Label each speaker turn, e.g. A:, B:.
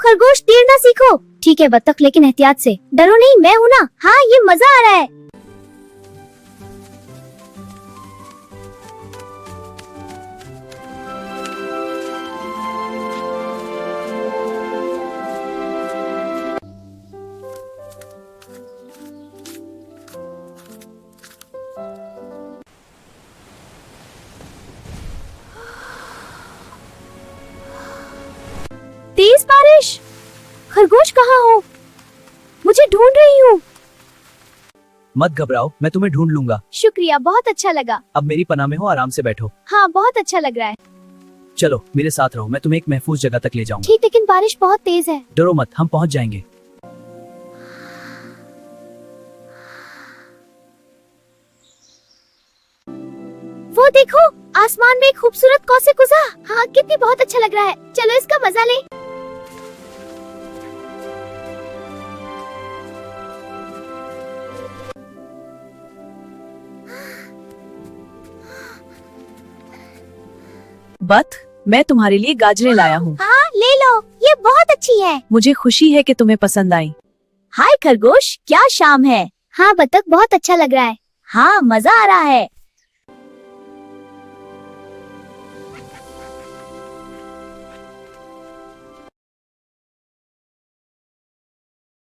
A: खरगोश तैरना सीखो। ठीक है बत्तख, लेकिन एहतियात से। डरो नहीं, मैं हूँ ना। हाँ, ये मजा आ रहा है। तेज बारिश। खरगोश कहाँ हो? मुझे ढूंढ रही हूँ।
B: मत घबराओ, मैं तुम्हें ढूंढ लूंगा।
A: शुक्रिया, बहुत अच्छा लगा।
B: अब मेरी पनाह में हो, आराम से बैठो।
A: हाँ, बहुत अच्छा लग रहा है।
B: चलो मेरे साथ रहो, मैं तुम्हें एक महफूज जगह तक ले जाऊंगा।
A: ठीक, लेकिन बारिश बहुत तेज है।
B: डरो मत, हम पहुंच जाएंगे।
A: वो देखो, आसमान में एक खूबसूरत कौसे कुजा। हाँ, कितनी बहुत अच्छा लग रहा है। चलो इसका मजा ले।
C: बथ, मैं तुम्हारे लिए गाजरें लाया हूँ।
A: हाँ, ले लो, ये बहुत अच्छी है।
C: मुझे खुशी है कि तुम्हें पसंद आई।
A: हाय खरगोश, क्या शाम है। हाँ बतख, बहुत अच्छा लग रहा है। हाँ, मजा आ रहा है।